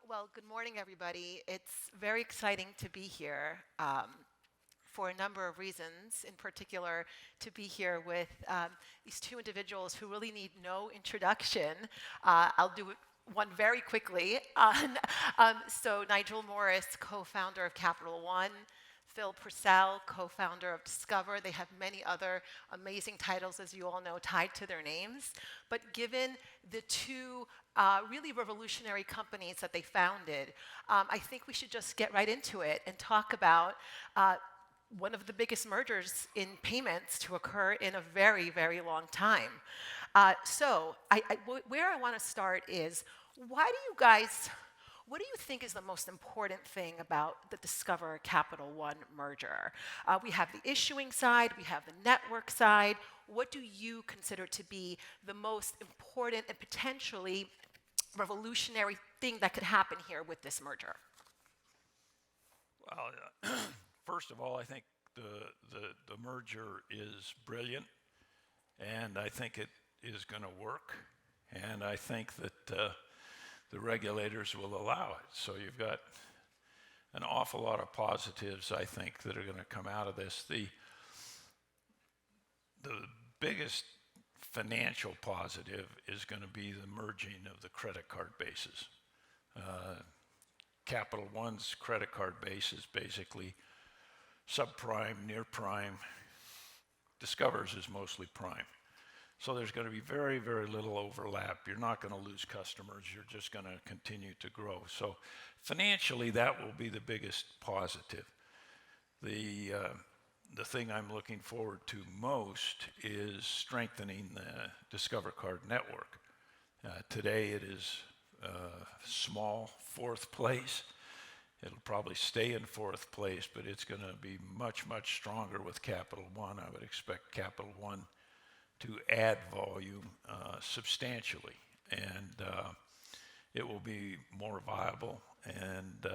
Well, good morning, everybody. It's very exciting to be here for a number of reasons, in particular to be here with these two individuals who really need no introduction. I'll do one very quickly. So Nigel Morris, co-founder of Capital One, Phil Purcell, co-founder of Discover. They have many other amazing titles, as you all know, tied to their names. But given the two really revolutionary companies that they founded, I think we should just get right into it and talk about one of the biggest mergers in payments to occur in a very, very long time. Where I want to start is, what do you think is the most important thing about the Discover Capital One merger? We have the issuing side, we have the network side. What do you consider to be the most important and potentially revolutionary thing that could happen here with this merger? Well, first of all, I think the merger is brilliant, and I think it is going to work, and I think that the regulators will allow it. So you've got an awful lot of positives, I think, that are going to come out of this. The biggest financial positive is going to be the merging of the credit card bases. Capital One's credit card base is basically subprime, near prime. Discover's is mostly prime. So there's going to be very, very little overlap. You're not going to lose customers. You're just going to continue to grow. So financially, that will be the biggest positive. The thing I'm looking forward to most is strengthening the Discover Card network. Today it is small, fourth place. It'll probably stay in fourth place, but it's going to be much, much stronger with Capital One. I would expect Capital One to add volume substantially, and it will be more viable and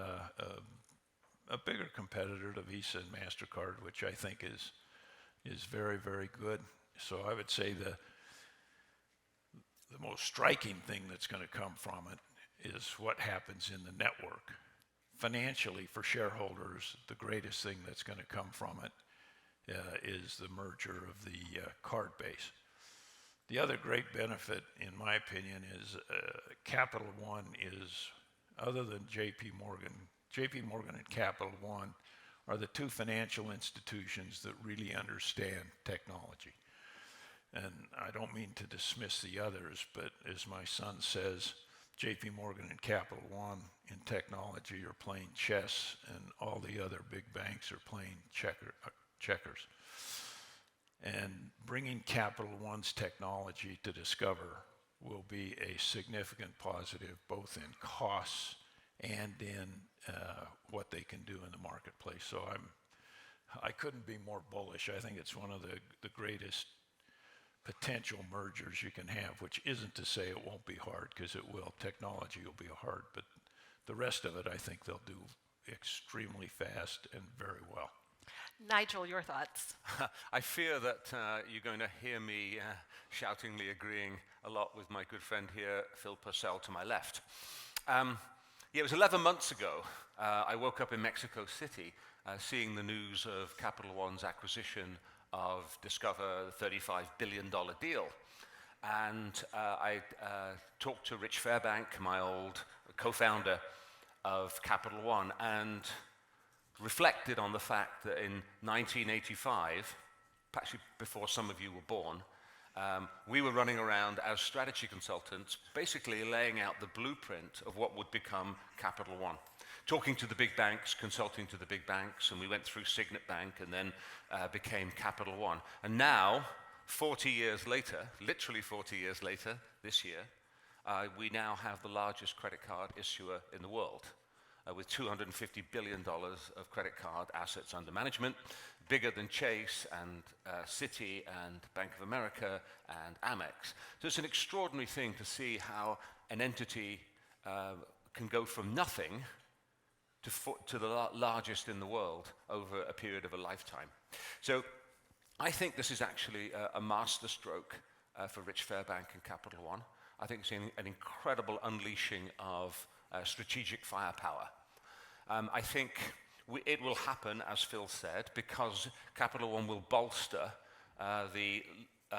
a bigger competitor to Visa and MasterCard, which I think is very, very good. So I would say the most striking thing that's going to come from it is what happens in the network. Financially, for shareholders, the greatest thing that's going to come from it is the merger of the card base. The other great benefit, in my opinion, is Capital One is, other than JP Morgan and Capital One are the two financial institutions that really understand technology. And I don't mean to dismiss the others, but as my son says, JP Morgan and Capital One in technology are playing chess, and all the other big banks are playing checkers. And bringing Capital One's technology to Discover will be a significant positive, both in costs and in what they can do in the marketplace. So I couldn't be more bullish. I think it's one of the greatest potential mergers you can have, which isn't to say it won't be hard, because it will. Technology will be hard, but the rest of it, I think they'll do extremely fast and very well. Nigel, your thoughts? I fear that you're going to hear me shoutingly agreeing a lot with my good friend here, Phil Purcell, to my left. It was 11 months ago. I woke up in Mexico City seeing the news of Capital One's acquisition of Discover, the $35 billion deal. And I talked to Rich Fairbank, my old co-founder of Capital One, and reflected on the fact that in 1985, actually before some of you were born, we were running around as strategy consultants, basically laying out the blueprint of what would become Capital One. Talking to the big banks, consulting to the big banks, and we went through Signet Bank and then became Capital One. And now, 40 years later, literally 40 years later, this year, we now have the largest credit card issuer in the world, with $250 billion of credit card assets under management, bigger than Chase and Citi and Bank of America and Amex. So it's an extraordinary thing to see how an entity can go from nothing to the largest in the world over a period of a lifetime. So I think this is actually a masterstroke for Rich Fairbank and Capital One. I think it's an incredible unleashing of strategic firepower. I think it will happen, as Phil said, because Capital One will bolster the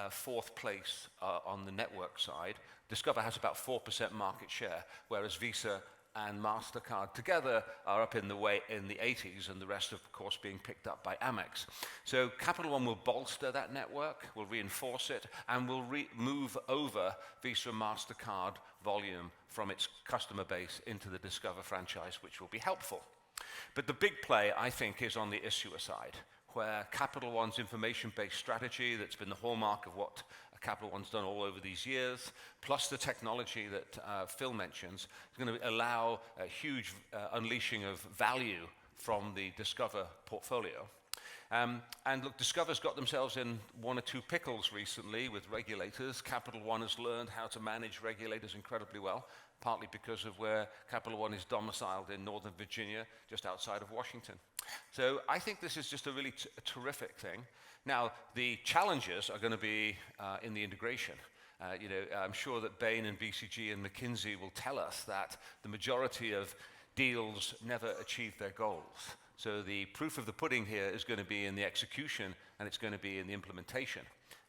fourth place on the network side. Discover has about 4% market share, whereas Visa and MasterCard together are up in the 80s, and the rest, of course, being picked up by Amex. So Capital One will bolster that network, will reinforce it, and will move over Visa and MasterCard volume from its customer base into the Discover franchise, which will be helpful. But the big play, I think, is on the issuer side, where Capital One's information-based strategy that's been the hallmark of what Capital One's done all over these years, plus the technology that Phil mentions, is going to allow a huge unleashing of value from the Discover portfolio. And look, Discover's got themselves in one or two pickles recently with regulators. Capital One has learned how to manage regulators incredibly well, partly because of where Capital One is domiciled in Northern Virginia, just outside of Washington. So I think this is just a really terrific thing. Now, the challenges are going to be in the integration. I'm sure that Bain and BCG and McKinsey will tell us that the majority of deals never achieve their goals. So the proof of the pudding here is going to be in the execution, and it's going to be in the implementation.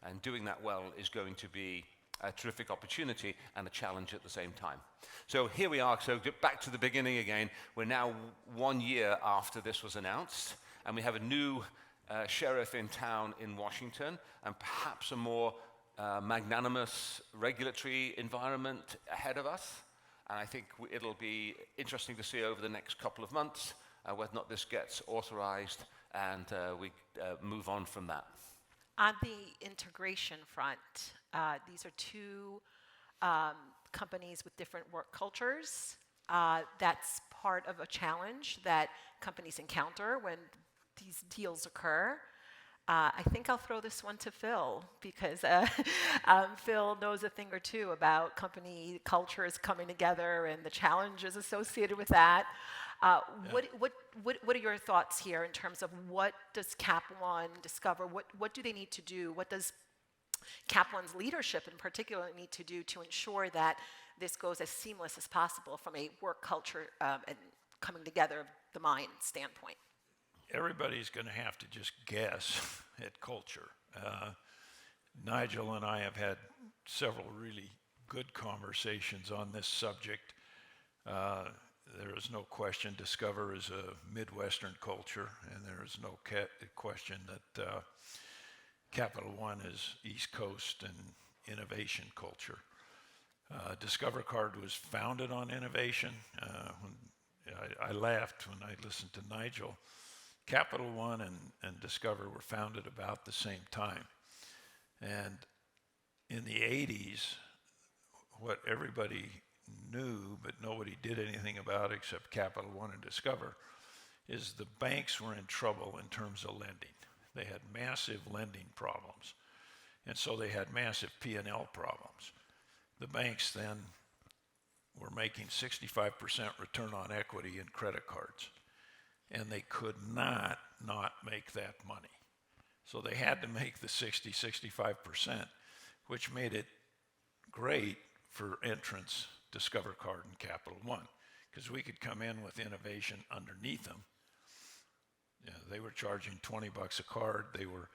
And doing that well is going to be a terrific opportunity and a challenge at the same time. So here we are. So back to the beginning again. We're now 1 year after this was announced, and we have a new sheriff in town in Washington, and perhaps a more magnanimous regulatory environment ahead of us. And I think it'll be interesting to see over the next couple of months whether or not this gets authorized, and we move on from that. On the integration front, these are two companies with different work cultures. That's part of a challenge that companies encounter when these deals occur. I think I'll throw this one to Phil, because Phil knows a thing or two about company cultures coming together and the challenges associated with that. What are your thoughts here in terms of what does Cap One Discover, what do they need to do? What does Cap One's leadership in particular need to do to ensure that this goes as seamless as possible from a work culture and coming together of the mind standpoint? Everybody's going to have to just guess at culture. Nigel and I have had several really good conversations on this subject. There is no question Discover is a Midwestern culture, and there is no question that Capital One is East Coast and innovation culture. Discover Card was founded on innovation. I laughed when I listened to Nigel. Capital One and Discover were founded about the same time. And in the 80s, what everybody knew but nobody did anything about except Capital One and Discover is the banks were in trouble in terms of lending. They had massive lending problems, and so they had massive P&L problems. The banks then were making 65% return on equity in credit cards, and they could not make that money. So they had to make the 65%, which made it great for entrants, Discover Card and Capital One, because we could come in with innovation underneath them. They were charging $20 a card. They were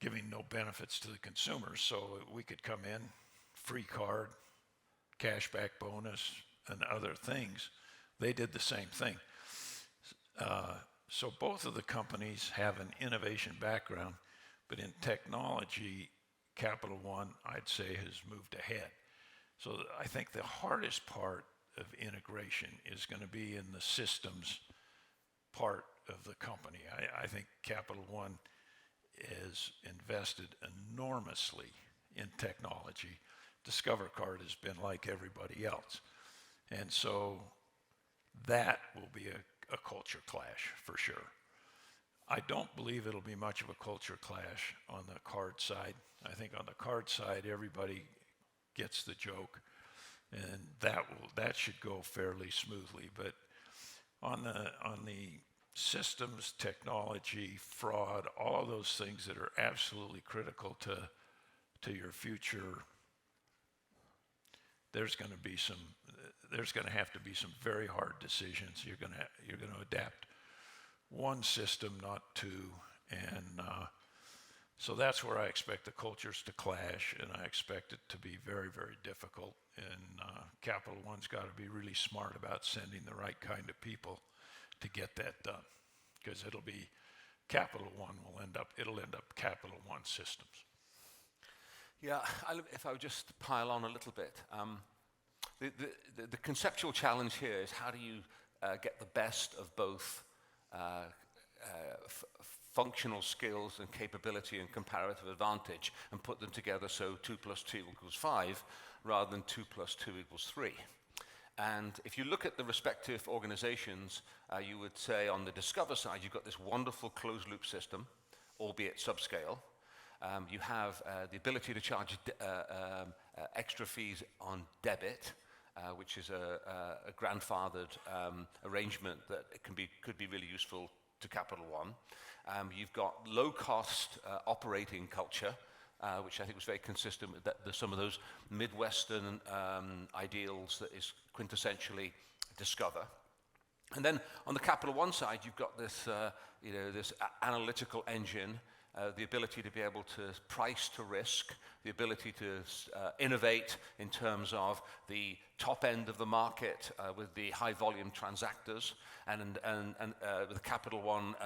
giving no benefits to the consumers, so we could come in, free card, cashback bonus, and other things. They did the same thing. So both of the companies have an innovation background, but in technology, Capital One, I'd say, has moved ahead. So I think the hardest part of integration is going to be in the systems part of the company. I think Capital One has invested enormously in technology. Discover Card has been like everybody else. And so that will be a culture clash for sure. I don't believe it'll be much of a culture clash on the card side. I think on the card side, everybody gets the joke, and that should go fairly smoothly. But on the systems, technology, fraud, all of those things that are absolutely critical to your future there's going to have to be some very hard decisions. You're going to adapt one system, not two, and so that's where I expect the cultures to clash, and I expect it to be very, very difficult. And Capital One's got to be really smart about sending the right kind of people to get that done, because it'll end up Capital One systems. Yeah, if I would just pile on a little bit, the conceptual challenge here is how do you get the best of both functional skills and capability and comparative advantage and put them together so 2 + 2 = 5 rather than 2 + 2 = 3. And if you look at the respective organizations, you would say on the Discover side, you've got this wonderful closed loop system, albeit subscale. You have the ability to charge extra fees on debit, which is a grandfathered arrangement that could be really useful to Capital One. You've got low-cost operating culture, which I think was very consistent with some of those Midwestern ideals that is quintessentially Discover. And then on the Capital One side, you've got this, this analytical engine, the ability to be able to price to risk, the ability to innovate in terms of the top end of the market with the high volume transactors and with the Capital One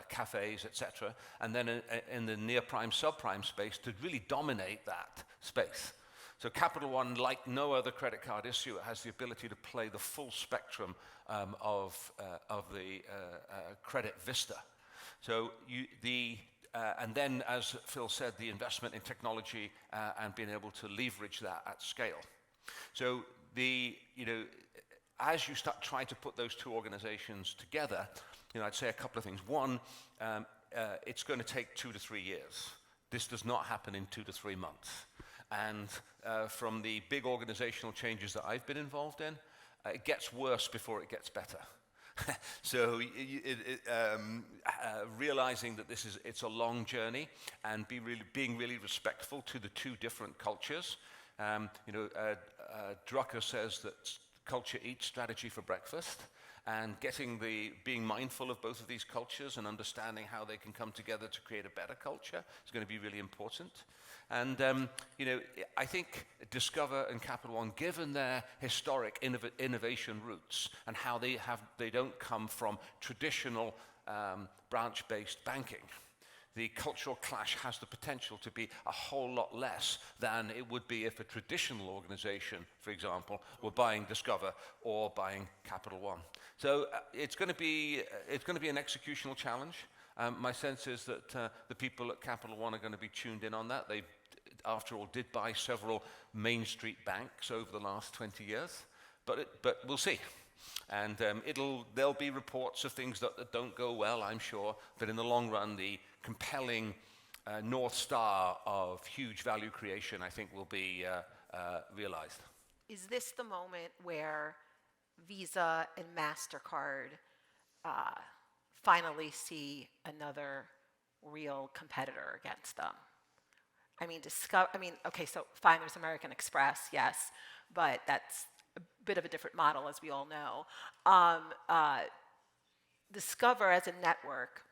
cafes, etc. And then in the near prime, subprime space to really dominate that space. So Capital One, like no other credit card issuer, has the ability to play the full spectrum of the credit vista. So and then, as Phil said, the investment in technology and being able to leverage that at scale. So as you start trying to put those two organizations together, I'd say a couple of things. One, it's going to take 2 to 3 years. This does not happen in 2 to 3 months. And from the big organizational changes that I've been involved in, it gets worse before it gets better. So realizing that it's a long journey and being really respectful to the two different cultures. Drucker says that culture eats strategy for breakfast, and being mindful of both of these cultures and understanding how they can come together to create a better culture is going to be really important. And I think Discover and Capital One, given their historic innovation roots and how they don't come from traditional branch-based banking, the cultural clash has the potential to be a whole lot less than it would be if a traditional organization, for example, were buying Discover or buying Capital One. So it's going to be an executional challenge. My sense is that the people at Capital One are going to be tuned in on that. They, after all, did buy several Main Street banks over the last 20 years, but we'll see. And there'll be reports of things that don't go well, I'm sure, but in the long run, the compelling North Star of huge value creation, I think, will be realized. Is this the moment where Visa and MasterCard finally see another real competitor against them? Okay, so fine, there's American Express, yes, but that's a bit of a different model, as we all know. Discover as a network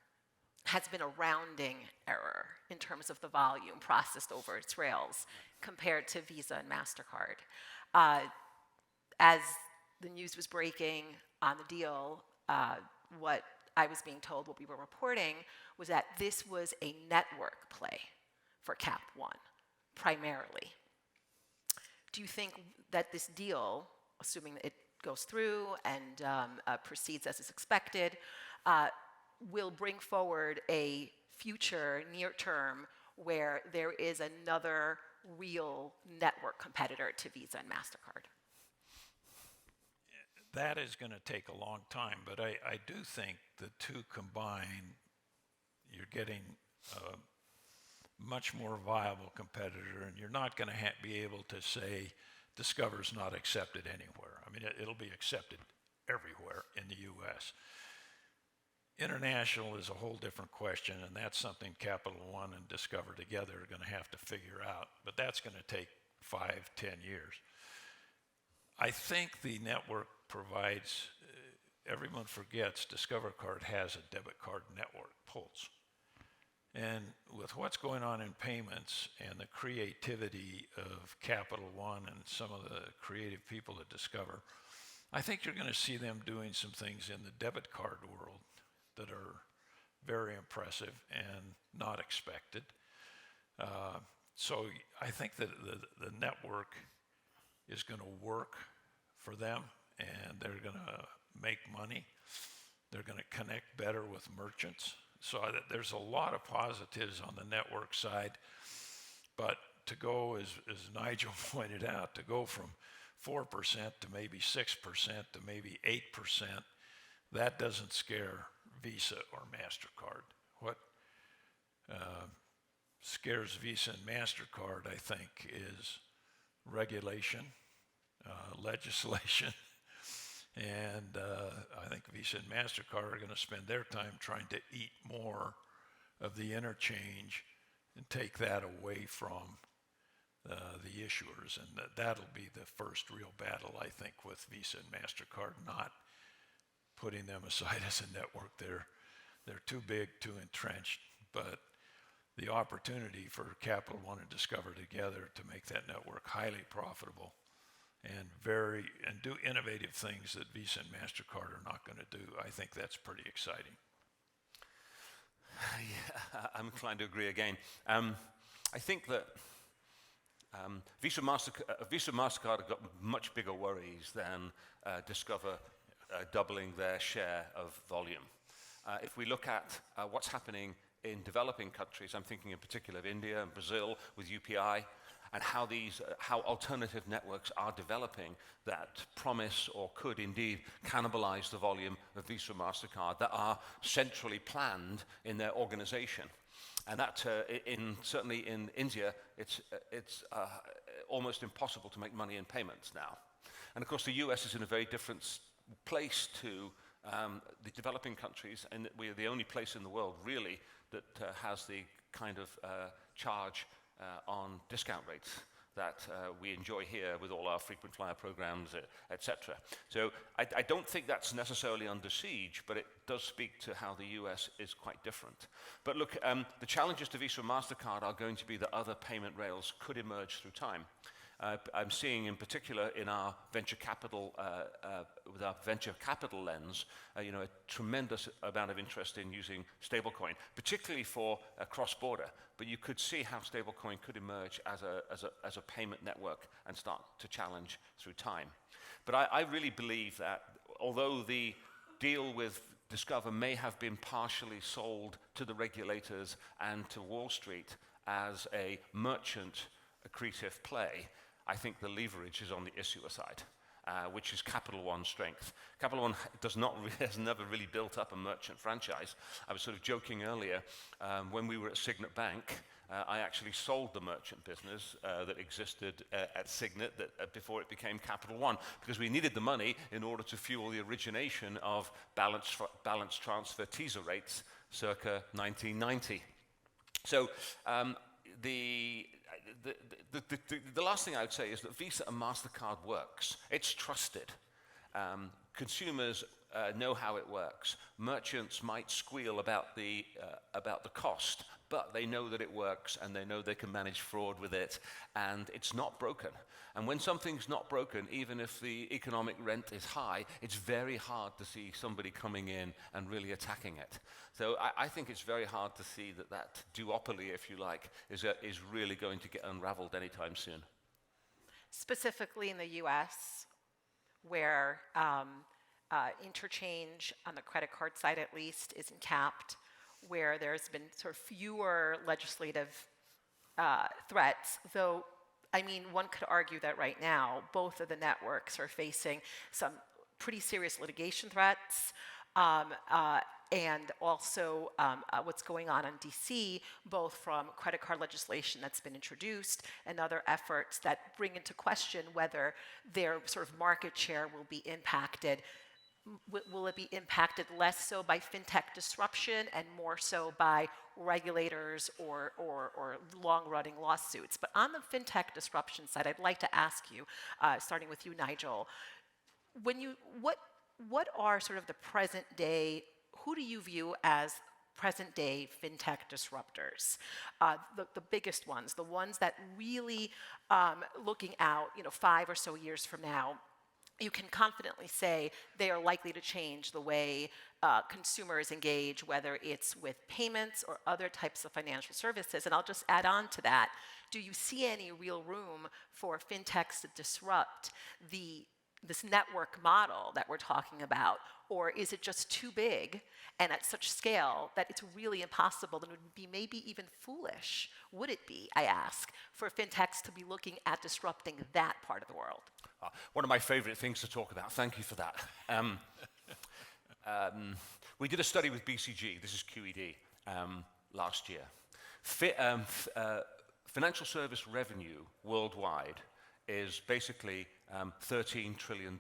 has been a rounding error in terms of the volume processed over its rails compared to Visa and MasterCard. As the news was breaking on the deal, what I was being told, what we were reporting, was that this was a network play for Cap One, primarily. Do you think that this deal, assuming that it goes through and proceeds as is expected, will bring forward a future near term where there is another real network competitor to Visa and MasterCard? That is going to take a long time, but I do think the two combined, you're getting a much more viable competitor, and you're not going to be able to say Discover's not accepted anywhere. I mean, it'll be accepted everywhere in the U.S. International is a whole different question, and that's something Capital One and Discover together are going to have to figure out, but that's going to take 5-10 years. I think the network provides, everyone forgets Discover Card has a debit card network, Pulse. And with what's going on in payments and the creativity of Capital One and some of the creative people at Discover, I think you're going to see them doing some things in the debit card world that are very impressive and not expected. So I think that the network is going to work for them, and they're going to make money. They're going to connect better with merchants. So there's a lot of positives on the network side, but to go, as Nigel pointed out, to go from 4% to maybe 6% to maybe 8%, that doesn't scare Visa or MasterCard. What scares Visa and MasterCard, I think, is regulation, legislation, and I think Visa and MasterCard are going to spend their time trying to eat more of the interchange and take that away from the issuers, and that'll be the first real battle, I think, with Visa and MasterCard, not putting them aside as a network. They're too big, too entrenched, but the opportunity for Capital One and Discover together to make that network highly profitable and do innovative things that Visa and MasterCard are not going to do, I think that's pretty exciting. Yeah, I'm inclined to agree again. I think that Visa MasterCard have got much bigger worries than Discover doubling their share of volume. If we look at what's happening in developing countries, I'm thinking in particular of India and Brazil with UPI, and how alternative networks are developing that promise or could indeed cannibalize the volume of Visa MasterCard that are centrally planned in their organization. And that, certainly in India, it's almost impossible to make money in payments now. And of course, the US is in a very different place to the developing countries, and we're the only place in the world, really, that has the kind of charge on discount rates that we enjoy here with all our frequent flyer programs, etc. So I don't think that's necessarily under siege, but it does speak to how the US is quite different. But look, the challenges to Visa and MasterCard are going to be that other payment rails could emerge through time. I'm seeing in particular in our venture capital, with our venture capital lens, a tremendous amount of interest in using stablecoin, particularly for cross-border. But you could see how stablecoin could emerge as a payment network and start to challenge through time. But I really believe that although the deal with Discover may have been partially sold to the regulators and to Wall Street as a merchant accretive play, I think the leverage is on the issuer side, which is Capital One's strength. Capital One has never really built up a merchant franchise. I was sort of joking earlier, when we were at Signet Bank, I actually sold the merchant business that existed at Signet before it became Capital One, because we needed the money in order to fuel the origination of balance transfer teaser rates circa 1990. So the last thing I would say is that Visa and MasterCard works. It's trusted. Consumers know how it works. Merchants might squeal about the cost, but they know that it works, and they know they can manage fraud with it, and it's not broken. And when something's not broken, even if the economic rent is high, it's very hard to see somebody coming in and really attacking it. So I think it's very hard to see that duopoly, if you like, is really going to get unraveled anytime soon. Specifically in the US, where interchange on the credit card side at least isn't capped, where there's been sort of fewer legislative threats, though, I mean, one could argue that right now, both of the networks are facing some pretty serious litigation threats, and also what's going on in DC, both from credit card legislation that's been introduced and other efforts that bring into question whether their sort of market share will be impacted will it be impacted less so by fintech disruption and more so by regulators or long-running lawsuits? But on the fintech disruption side, I'd like to ask you, starting with you, Nigel, what are sort of the present day, who do you view as present day fintech disruptors? The biggest ones, the ones that really, looking out, 5 or so years from now, you can confidently say they are likely to change the way consumers engage, whether it's with payments or other types of financial services. And I'll just add on to that. Do you see any real room for fintechs to disrupt this network model that we're talking about? Or is it just too big and at such scale that it's really impossible and it would be maybe even foolish, would it be, I ask, for fintechs to be looking at disrupting that part of the world? One of my favorite things to talk about. Thank you for that. We did a study with BCG, this is QED, last year. Financial service revenue worldwide is basically $13 trillion.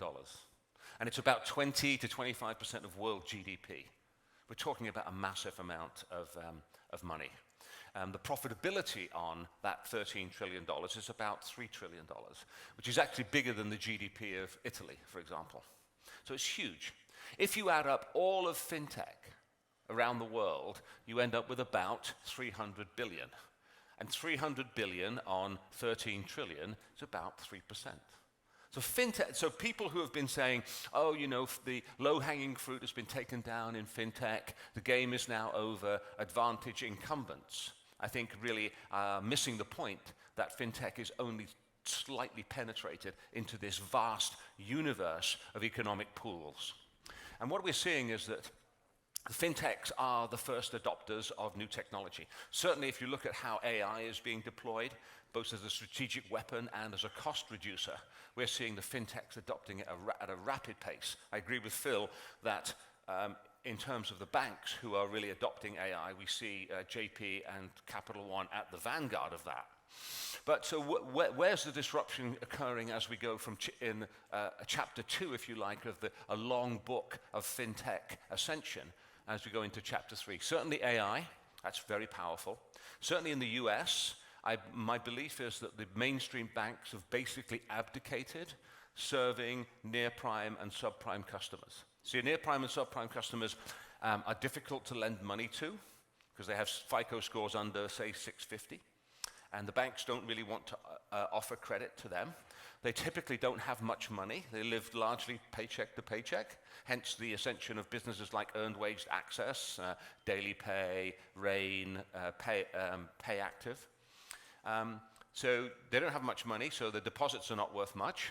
And it's about 20 to 25% of world GDP. We're talking about a massive amount of money. The profitability on that $13 trillion is about $3 trillion, which is actually bigger than the GDP of Italy, for example. So it's huge. If you add up all of fintech around the world, you end up with about 300 billion. And 300 billion on 13 trillion is about 3%. So fintech, so people who have been saying, oh, the low-hanging fruit has been taken down in fintech, the game is now over, advantage incumbents, I think really missing the point that fintech is only slightly penetrated into this vast universe of economic pools. And what we're seeing is that fintechs are the first adopters of new technology. Certainly if you look at how AI is being deployed, both as a strategic weapon and as a cost reducer, we're seeing the fintechs adopting it at a rapid pace. I agree with Phil that in terms of the banks who are really adopting AI, we see JP and Capital One at the vanguard of that. But so where's the disruption occurring as we go from in chapter 2, if you like, of a long book of fintech ascension as we go into chapter 3? Certainly AI, that's very powerful. Certainly in the US, my belief is that the mainstream banks have basically abdicated serving near-prime and subprime customers. See, near-prime and subprime customers are difficult to lend money to because they have FICO scores under, say, 650. And the banks don't really want to offer credit to them. They typically don't have much money. They live largely paycheck to paycheck, hence the ascension of businesses like earned wage access, Daily Pay, Rain, Pay Active. So they don't have much money, so the deposits are not worth much.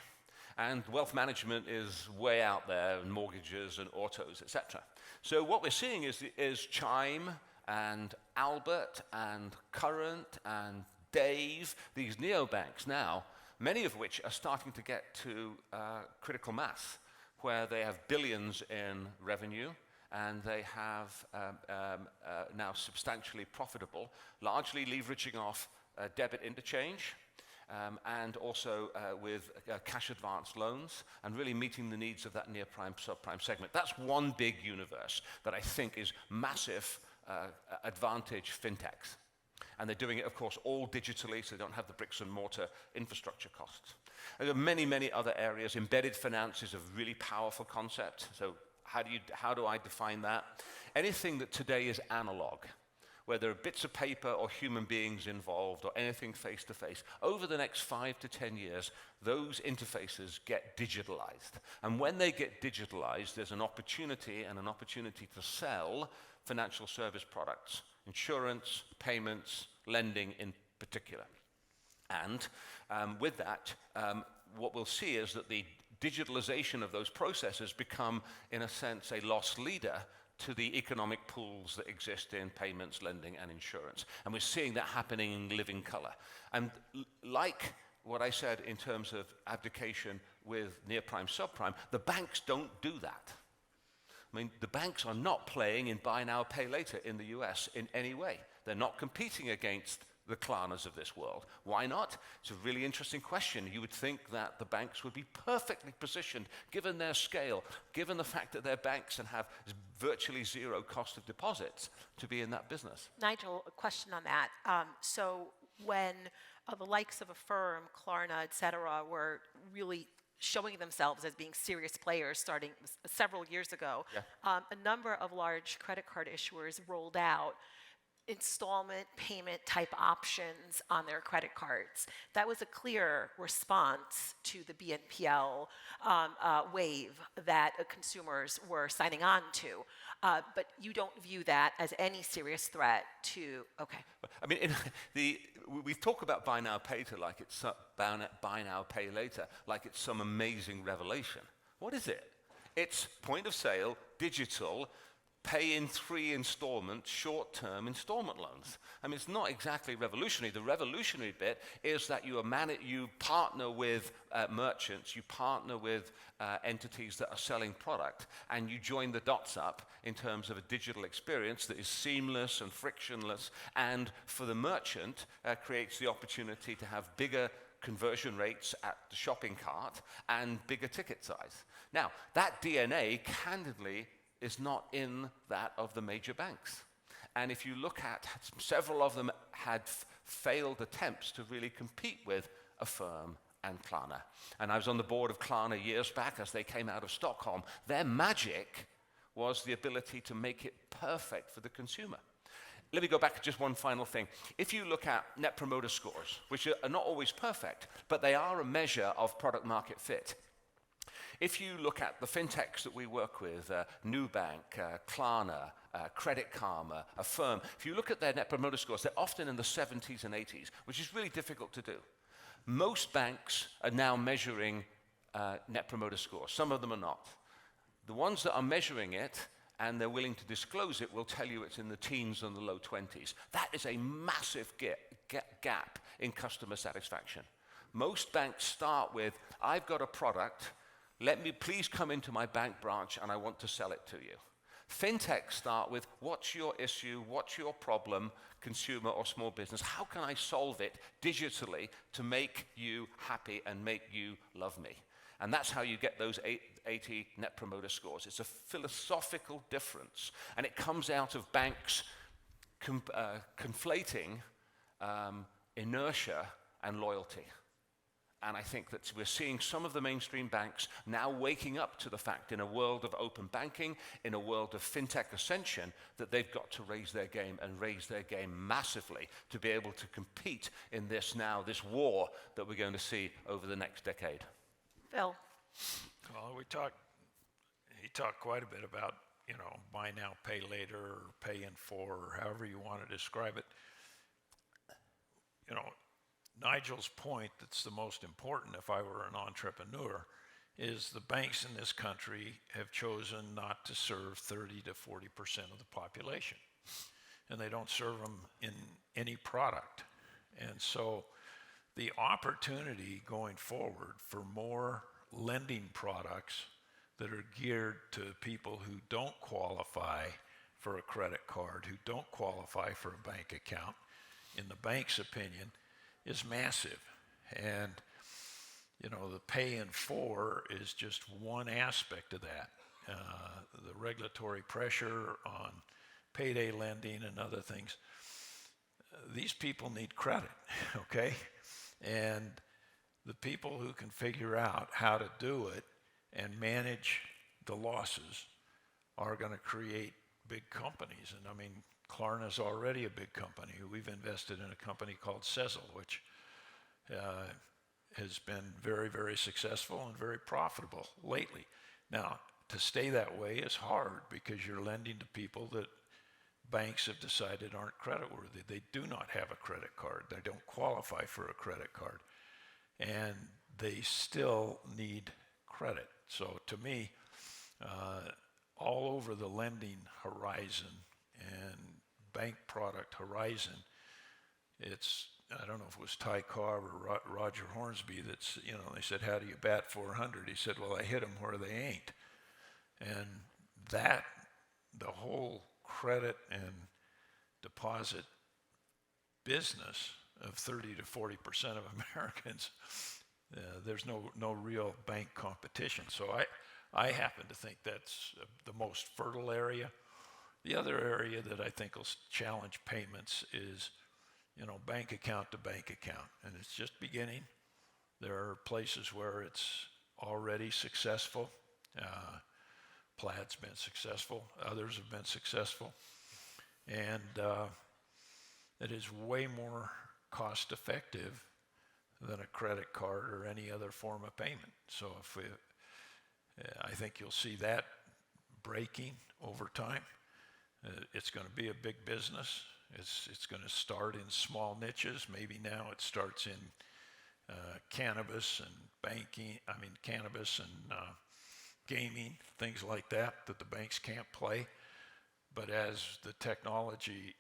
And wealth management is way out there, and mortgages and autos, etc. So what we're seeing is Chime and Albert and Current and Dave, these neobanks now, many of which are starting to get to critical mass, where they have billions in revenue and they have now substantially profitable, largely leveraging off debit interchange and also with cash advance loans and really meeting the needs of that near-prime, subprime segment. That's one big universe that I think is massive advantage fintechs. And they're doing it, of course, all digitally, so they don't have the bricks and mortar infrastructure costs. And there are many, many other areas. Embedded finance is a really powerful concept. So how do I define that? Anything that today is analog, where there are bits of paper or human beings involved or anything face-to-face, over the next 5 to 10 years, those interfaces get digitalized. And when they get digitalized, there's an opportunity to sell financial service products, insurance, payments, lending in particular. And with that, what we'll see is that the digitalization of those processes become, in a sense, a loss leader to the economic pools that exist in payments, lending, and insurance. And we're seeing that happening in living color. And like what I said in terms of abdication with near-prime, subprime, the banks don't do that. I mean, the banks are not playing in buy now, pay later in the US in any way. They're not competing against the Klarnas of this world. Why not? It's a really interesting question. You would think that the banks would be perfectly positioned, given their scale, given the fact that they're banks and have virtually zero cost of deposits, to be in that business. Nigel, a question on that. So when the likes of Affirm, Klarna, et cetera, were really showing themselves as being serious players starting several years ago, a number of large credit card issuers rolled out installment payment type options on their credit cards. That was a clear response to the BNPL wave that consumers were signing on to. But you don't view that as any serious threat to, okay. I mean, we talk about buy now, pay later like it's buy now, pay later, like it's some amazing revelation. What is it? It's point of sale, digital, pay in 3 installment, short-term installment loans. I mean, it's not exactly revolutionary. The revolutionary bit is that you partner with merchants, you partner with entities that are selling product, and you join the dots up in terms of a digital experience that is seamless and frictionless, and for the merchant, creates the opportunity to have bigger conversion rates at the shopping cart and bigger ticket size. Now, that DNA, candidly, is not in that of the major banks. And if you look at, several of them had failed attempts to really compete with Affirm and Klarna. And I was on the board of Klarna years back as they came out of Stockholm. Their magic was the ability to make it perfect for the consumer. Let me go back to just one final thing. If you look at net promoter scores, which are not always perfect, but they are a measure of product market fit. If you look at the fintechs that we work with, Nubank, Klarna, Credit Karma, Affirm, if you look at their net promoter scores, they're often in the 70s and 80s, which is really difficult to do. Most banks are now measuring net promoter scores. Some of them are not. The ones that are measuring it and they're willing to disclose it will tell you it's in the teens and the low 20s. That is a massive gap in customer satisfaction. Most banks start with, I've got a product, please come into my bank branch and I want to sell it to you. Fintechs start with, what's your issue, what's your problem, consumer or small business? How can I solve it digitally to make you happy and make you love me? And that's how you get those 80 net promoter scores. It's a philosophical difference. And it comes out of banks conflating inertia and loyalty. And I think that we're seeing some of the mainstream banks now waking up to the fact in a world of open banking, in a world of fintech ascension, that they've got to raise their game and raise their game massively to be able to compete in this war that we're going to see over the next decade. Phil. Well, he talked quite a bit about, buy now, pay later, or pay in 4, or however you want to describe it. Nigel's point that's the most important, if I were an entrepreneur, is the banks in this country have chosen not to serve 30 to 40% of the population. And they don't serve them in any product. And so the opportunity going forward for more lending products that are geared to people who don't qualify for a credit card, who don't qualify for a bank account, in the bank's opinion, is massive. And, the pay in 4 is just one aspect of that. The regulatory pressure on payday lending and other things. These people need credit, okay? And the people who can figure out how to do it and manage the losses are going to create big companies. And Klarna's already a big company. We've invested in a company called Purcell, which has been very, very successful and very profitable lately. Now, to stay that way is hard because you're lending to people that banks have decided aren't creditworthy. They do not have a credit card. They don't qualify for a credit card. And they still need credit. So to me, all over the lending horizon and bank product horizon, it's, I don't know if it was Ty Cobb or Roger Hornsby that's, they said, how do you bat 400? He said, well, I hit them where they ain't. And that, the whole credit and deposit business of 30 to 40% of Americans, there's no real bank competition. So I happen to think that's the most fertile area. The other area that I think will challenge payments is, bank account to bank account, and it's just beginning. There are places where it's already successful. Plaid's been successful. Others have been successful. And it is way more cost effective than a credit card or any other form of payment. So I think you'll see that breaking over time. It's going to be a big business. It's going to start in small niches. Maybe now it starts in cannabis and cannabis and gaming, things like that the banks can't play. But as the technology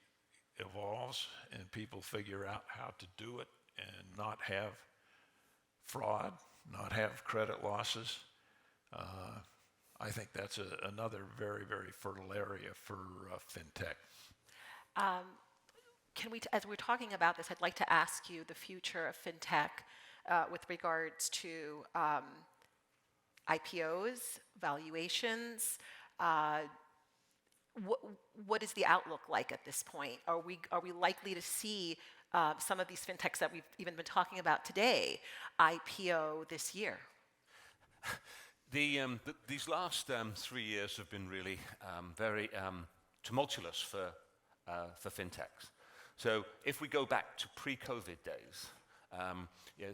evolves and people figure out how to do it and not have fraud, not have credit losses, I think that's another very, very fertile area for fintech. As we're talking about this, I'd like to ask you the future of fintech with regards to IPOs, valuations. What is the outlook like at this point? Are we likely to see some of these fintechs that we've even been talking about today IPO this year? These last 3 years have been really very tumultuous for fintechs. So if we go back to pre-COVID days,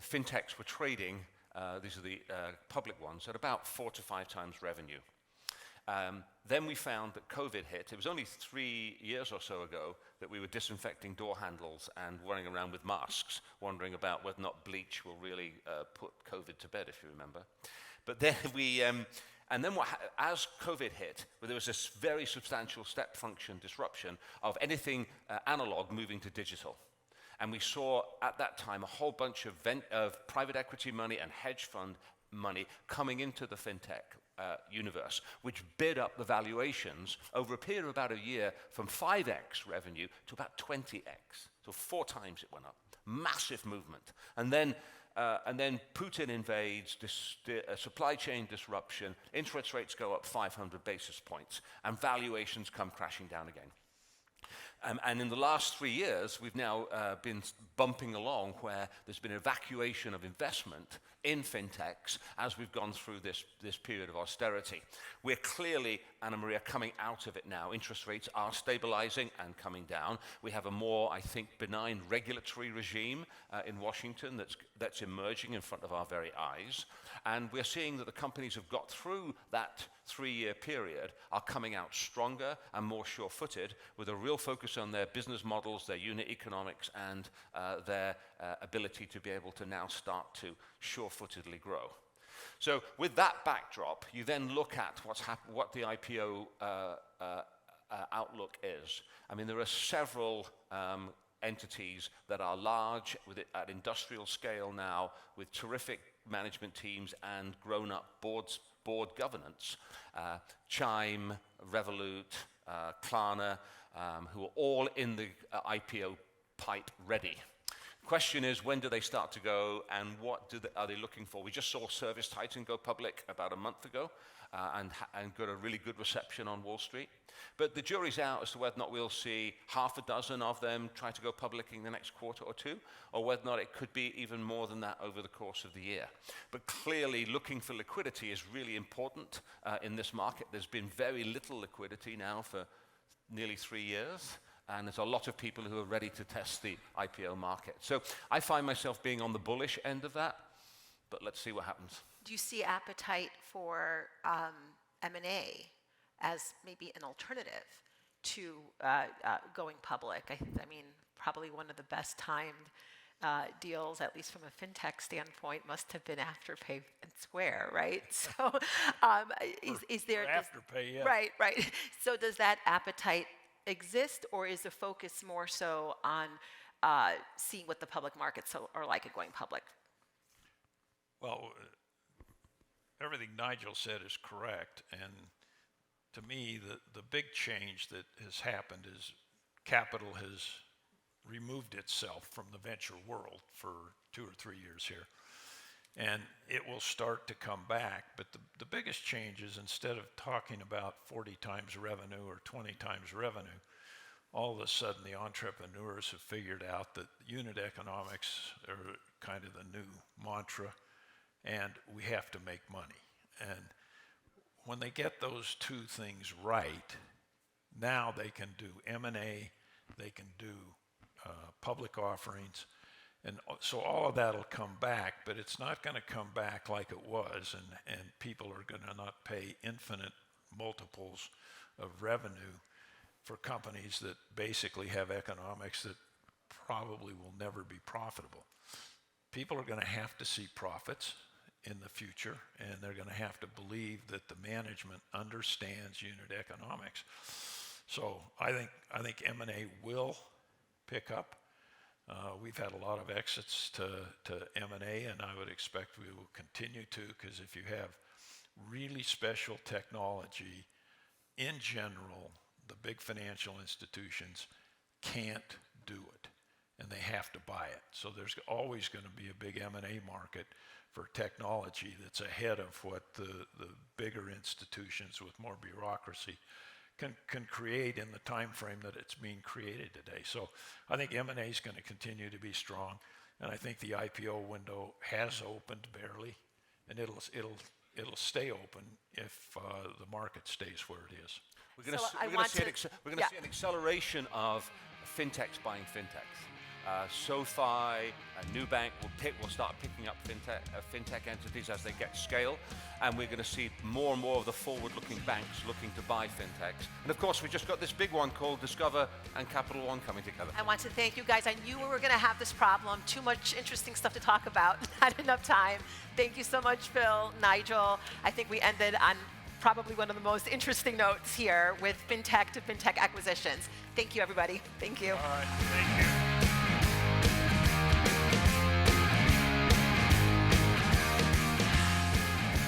fintechs were trading, these are the public ones, at about 4 to 5 times revenue. Then we found that COVID hit. It was only 3 years or so ago that we were disinfecting door handles and running around with masks, wondering about whether or not bleach will really put COVID to bed, if you remember. But then as COVID hit, there was this very substantial step function disruption of anything analog moving to digital. And we saw at that time a whole bunch of private equity money and hedge fund money coming into the fintech universe, which bid up the valuations over a period of about a year from 5x revenue to about 20x. So 4 times it went up. Massive movement. And then Putin invades, supply chain disruption, interest rates go up 500 basis points, and valuations come crashing down again. And in the last 3 years, we've now been bumping along where there's been evacuation of investment in fintechs as we've gone through this period of austerity. We're clearly, AnnaMaria, coming out of it now. Interest rates are stabilizing and coming down. We have a more, I think, benign regulatory regime in Washington that's emerging in front of our very eyes. And we're seeing that the companies who've got through that 3-year period are coming out stronger and more sure-footed with a real focus on their business models, their unit economics, and their ability to be able to now start to sure-footedly grow. So with that backdrop, you then look at what the IPO outlook is. I mean, there are several entities that are large at industrial scale now with terrific management teams and grown-up board governance. Chime, Revolut, Klarna, who are all in the IPO pipe ready. Question is, when do they start to go, and what are they looking for? We just saw Service Titan go public about a month ago, and got a really good reception on Wall Street. But the jury's out as to whether or not we'll see half a dozen of them try to go public in the next quarter or two, or whether or not it could be even more than that over the course of the year. But clearly, looking for liquidity is really important in this market. There's been very little liquidity now for nearly 3 years. And there's a lot of people who are ready to test the IPO market. So I find myself being on the bullish end of that, but let's see what happens. Do you see appetite for M&A as maybe an alternative to going public? I mean, probably one of the best timed deals, at least from a fintech standpoint, must have been Afterpay and Square, right? So is there... Afterpay, yeah. Right. So does that appetite exist, or is the focus more so on seeing what the public markets are like at going public? Well, everything Nigel said is correct, and to me, the big change that has happened is capital has removed itself from the venture world for 2 or 3 years here. And it will start to come back, but the biggest change is instead of talking about 40 times revenue or 20 times revenue, all of a sudden the entrepreneurs have figured out that unit economics are kind of the new mantra, and we have to make money. And when they get those two things right, now they can do M&A, they can do public offerings, and so all of that will come back, but it's not going to come back like it was, and people are going to not pay infinite multiples of revenue for companies that basically have economics that probably will never be profitable. People are going to have to see profits in the future, and they're going to have to believe that the management understands unit economics. So I think M&A will pick up. We've had a lot of exits to M&A, and I would expect we will continue to, because if you have really special technology, in general, the big financial institutions can't do it, and they have to buy it. So there's always going to be a big M&A market for technology that's ahead of what the bigger institutions with more bureaucracy can create in the time frame that it's being created today. So I think M&A is going to continue to be strong, and I think the IPO window has opened barely, and it'll stay open if the market stays where it is. We're going to see an acceleration of fintechs buying fintechs. SoFi, Nubank will start picking up fintech entities as they get scale, and we're going to see more and more of the forward-looking banks looking to buy fintechs. And of course, we just got this big one called Discover and Capital One coming together. I want to thank you guys. I knew we were going to have this problem. Too much interesting stuff to talk about. Not enough time. Thank you so much, Phil, Nigel. I think we ended on probably one of the most interesting notes here with fintech to fintech acquisitions. Thank you, everybody. Thank you. All right. Thank you.